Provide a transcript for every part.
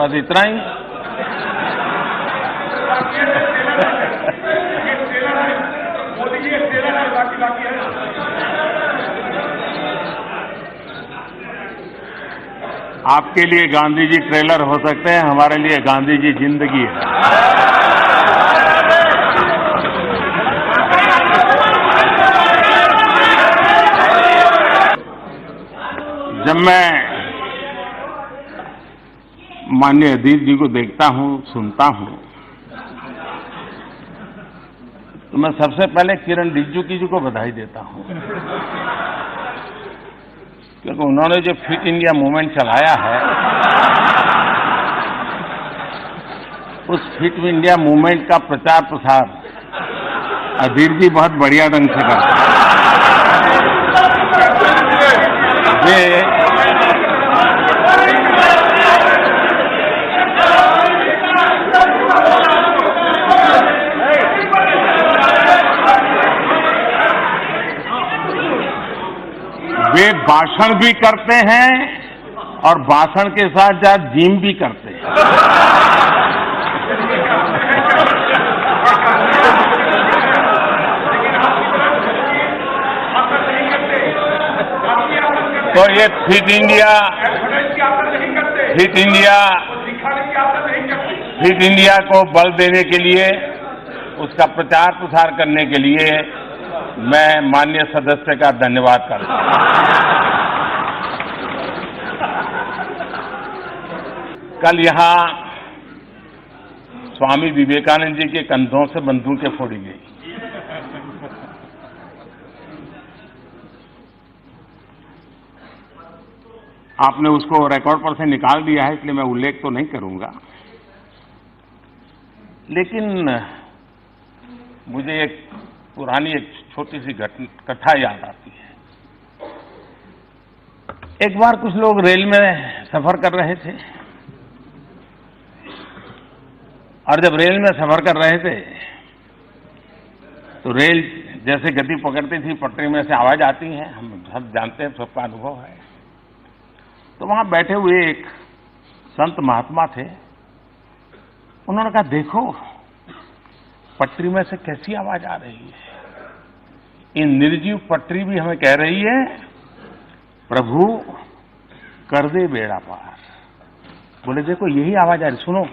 बस इतना ही। आपके लिए गांधी जी ट्रेलर हो सकते हैं, हमारे लिए गांधी जी जिंदगी है। जब मैं माननीय अजीत जी को देखता हूं, सुनता हूं, तो मैं सबसे पहले किरण रिजिजू जी को बधाई देता हूं, क्योंकि उन्होंने जो फिट इंडिया मूवमेंट चलाया है, उस फिट इंडिया मूवमेंट का प्रचार प्रसार अजीत जी बहुत बढ़िया ढंग से करते हैं। वे भाषण भी करते हैं और भाषण के साथ साथ जिम भी करते हैं। तो ये फिट इंडिया को बल देने के लिए, उसका प्रचार प्रसार करने के लिए मैं माननीय सदस्य का धन्यवाद करता हूं। कल यहां स्वामी विवेकानंद जी के कंधों से बंदूकें फोड़ी गई। आपने उसको रिकॉर्ड पर से निकाल दिया है, इसलिए मैं उल्लेख तो नहीं करूंगा, लेकिन मुझे एक पुरानी एक छोटी सी कथा याद आती है। एक बार कुछ लोग रेल में सफर कर रहे थे, और जब रेल में सफर कर रहे थे तो रेल जैसे गति पकड़ती थी, पटरी में से आवाज आती है, हम सब जानते हैं, सबका अनुभव है। तो वहां बैठे हुए एक संत महात्मा थे, उन्होंने कहा, देखो पटरी में से कैसी आवाज आ रही है, ये निर्जीव पटरी भी हमें कह रही है, प्रभु कर दे बेड़ा पार। बोले देखो यही आवाज आ रही, सुनो,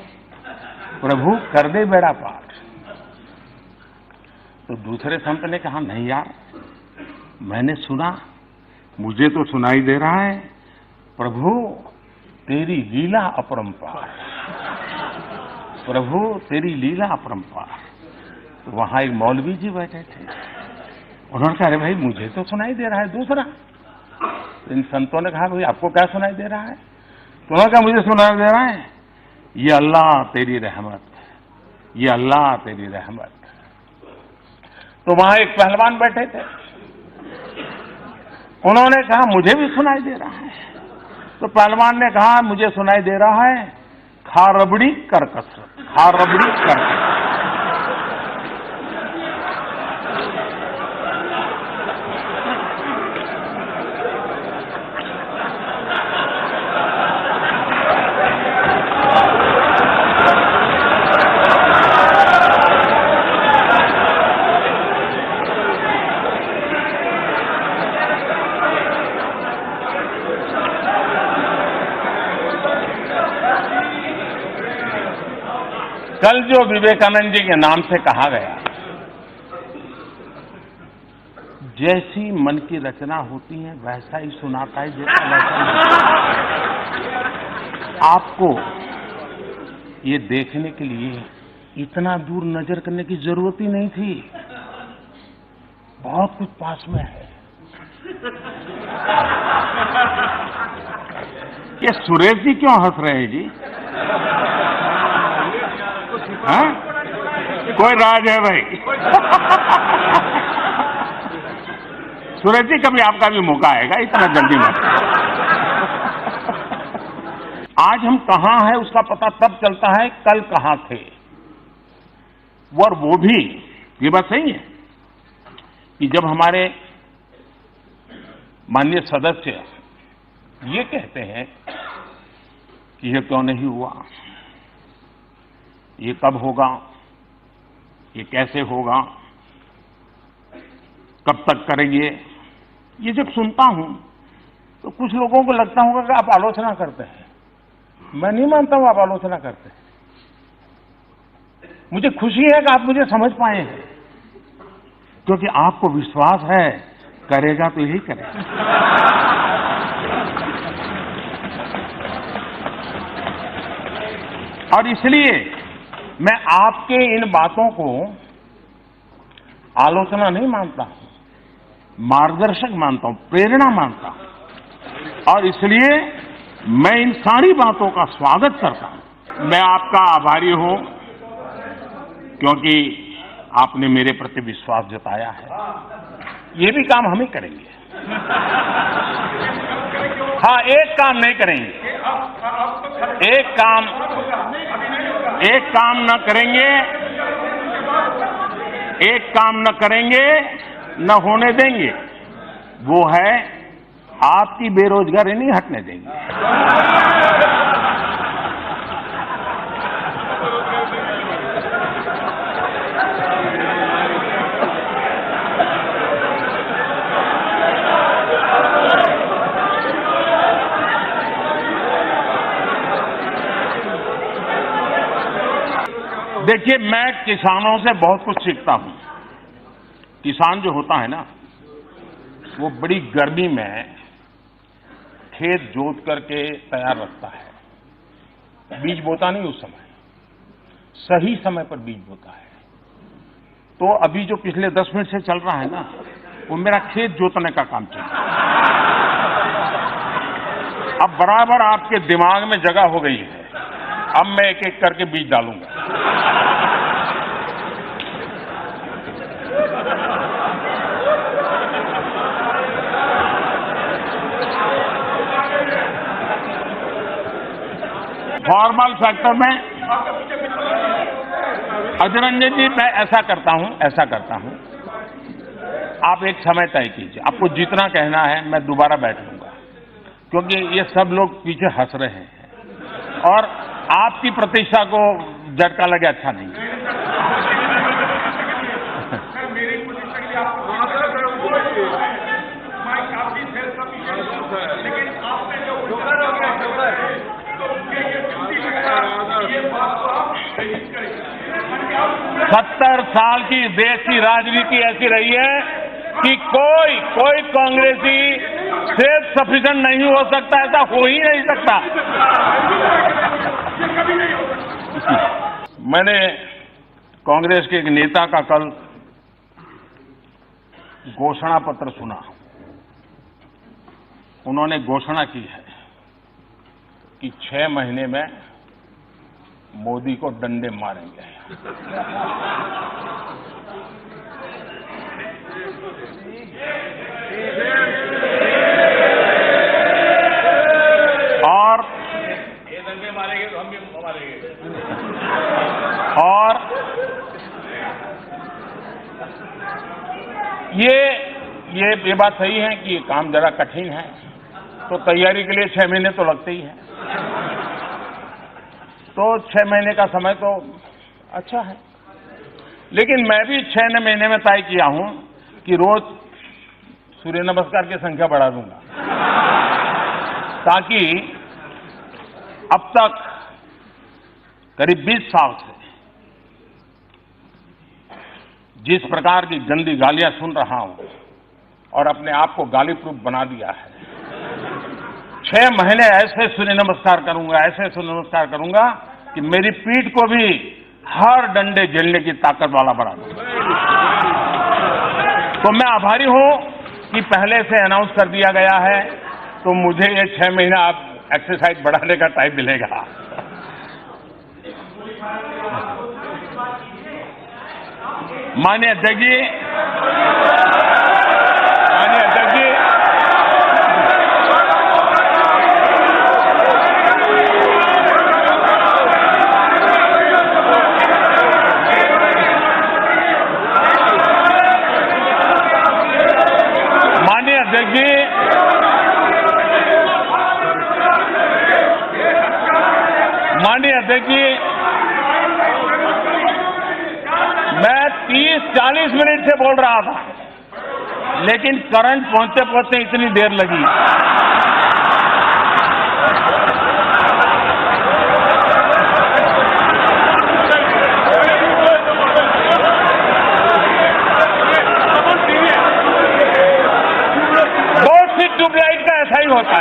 प्रभु कर दे बेड़ा पार। तो दूसरे संत ने कहा, नहीं यार, मैंने सुना, मुझे तो सुनाई दे रहा है, प्रभु तेरी लीला अपरंपार, प्रभु तेरी लीला अपरंपार। तो वहां एक मौलवी जी बैठे थे, उन्होंने कहा, अरे भाई मुझे तो सुनाई दे रहा है दूसरा। तो इन संतों ने कहा, भाई आपको क्या सुनाई दे रहा है? तो उन्होंने कहा, मुझे सुनाई दे रहा है, ये अल्लाह तेरी रहमत, ये अल्लाह तेरी रहमत। तो वहां एक पहलवान बैठे थे, उन्होंने कहा, मुझे भी सुनाई दे रहा है। तो पहलवान ने कहा, मुझे सुनाई दे रहा है, खा रबड़ी कर कसरत, खा रबड़ी कर कसरत। कल जो विवेकानंद जी के नाम से कहा गया, जैसी मन की रचना होती है वैसा ही सुनाता है, जैसा वैसा। आपको ये देखने के लिए इतना दूर नजर करने की जरूरत ही नहीं थी, बहुत कुछ पास में है। ये सुरेश जी क्यों हंस रहे हैं जी? हाँ? कोई राज है भाई? सुरेश जी, कभी आपका भी मौका आएगा, इतना जल्दी मत। आज हम कहां हैं उसका पता तब चलता है कल कहां थे। और वो भी ये बात सही है कि जब हमारे माननीय सदस्य ये कहते हैं कि ये क्यों नहीं हुआ, ये कब होगा, ये कैसे होगा, कब तक करेंगे। ये जब सुनता हूं तो कुछ लोगों को लगता होगा कि आप आलोचना करते हैं। मैं नहीं मानता हूं आप आलोचना करते हैं। मुझे खुशी है कि आप मुझे समझ पाए हैं, क्योंकि आपको विश्वास है करेगा तो यही करेगा। और इसलिए मैं आपके इन बातों को आलोचना नहीं मानता हूं, मार्गदर्शक मानता हूं, प्रेरणा मानता हूं। और इसलिए मैं इन सारी बातों का स्वागत करता हूं। मैं आपका आभारी हूं क्योंकि आपने मेरे प्रति विश्वास जताया है। ये भी काम हम ही करेंगे। हाँ, एक काम नहीं करेंगे, एक काम न करेंगे, एक काम न करेंगे, न होने देंगे, वो है आपकी बेरोजगारी नहीं हटने देंगे। देखिए, मैं किसानों से बहुत कुछ सीखता हूं। किसान जो होता है ना, वो बड़ी गर्मी में खेत जोत करके तैयार रखता है। बीज बोता नहीं उस समय, सही समय पर बीज बोता है। तो अभी जो पिछले 10 मिनट से चल रहा है ना, वो मेरा खेत जोतने का काम चल रहा है। अब बराबर आपके दिमाग में जगह हो गई है। अब मैं एक एक करके बीज डालूंगा। फॉर्मल सेक्टर में अजय रंजन जी, मैं ऐसा करता हूं, आप एक समय तय कीजिए। आपको जितना कहना है मैं दोबारा बैठ लूंगा, क्योंकि ये सब लोग पीछे हंस रहे हैं और आपकी प्रतिष्ठा को झटका लगे अच्छा नहीं है। लेकिन आपने जो 70 साल की देश की राजनीति ऐसी रही है कि कोई कांग्रेसी सेल्फ सफिशिएंट नहीं हो सकता, ऐसा हो ही नहीं सकता। मैंने कांग्रेस के एक नेता का कल घोषणा पत्र सुना। उन्होंने घोषणा की है कि 6 महीने में मोदी को डंडे मारेंगे। और ये डंडे मारेंगे तो हम भी मारेंगे। और ये बात सही है कि ये काम जरा कठिन है, तो तैयारी के लिए 6 महीने तो लगते ही हैं। तो 6 महीने का समय तो अच्छा है, लेकिन मैं भी 6 महीने में तय किया हूं कि रोज सूर्य नमस्कार की संख्या बढ़ा दूंगा, ताकि अब तक करीब 20 साल से जिस प्रकार की गंदी गालियां सुन रहा हूं और अपने आप को गाली प्रूफ बना दिया है, 6 महीने ऐसे सूर्य नमस्कार करूंगा कि मेरी पीठ को भी हर डंडे झेलने की ताकत वाला बना दूंगा। तो मैं आभारी हूं कि पहले से अनाउंस कर दिया गया है, तो मुझे ये 6 महीना आप एक्सरसाइज बढ़ाने का टाइम मिलेगा। माननीय अध्यक्ष जी, देखिए, मैं 30-40 मिनट से बोल रहा था, लेकिन करंट पहुंचते पहुंचते इतनी देर लगी। बहुत सी ट्यूबलाइट का ऐसा ही होता है।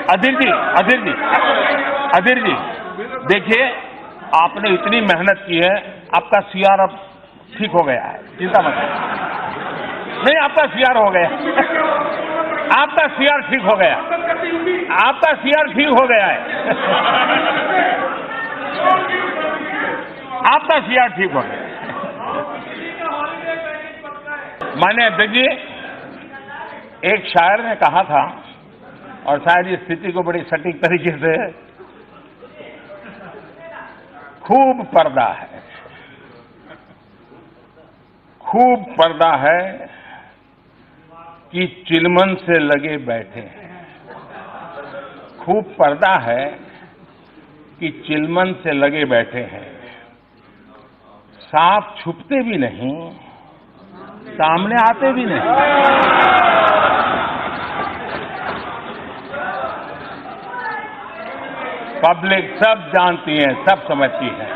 अधीर जी, देखिए, आपने इतनी मेहनत की है, आपका सीआर अब ठीक हो गया है, चिंता मत करिए। नहीं, आपका सीआर हो गया, आपका सीआर ठीक हो गया, आपका सीआर ठीक हो गया है, आपका सीआर ठीक हो गया। माननीय अध्यक्ष जी, एक शायर ने कहा था, और शायद इस स्थिति को बड़ी सटीक तरीके से, खूब पर्दा है, खूब पर्दा है कि चिलमन से लगे बैठे हैं। खूब पर्दा है कि चिलमन से लगे बैठे हैं। सांप छुपते भी नहीं, सामने आते भी नहीं। पब्लिक सब जानती है, सब समझती है।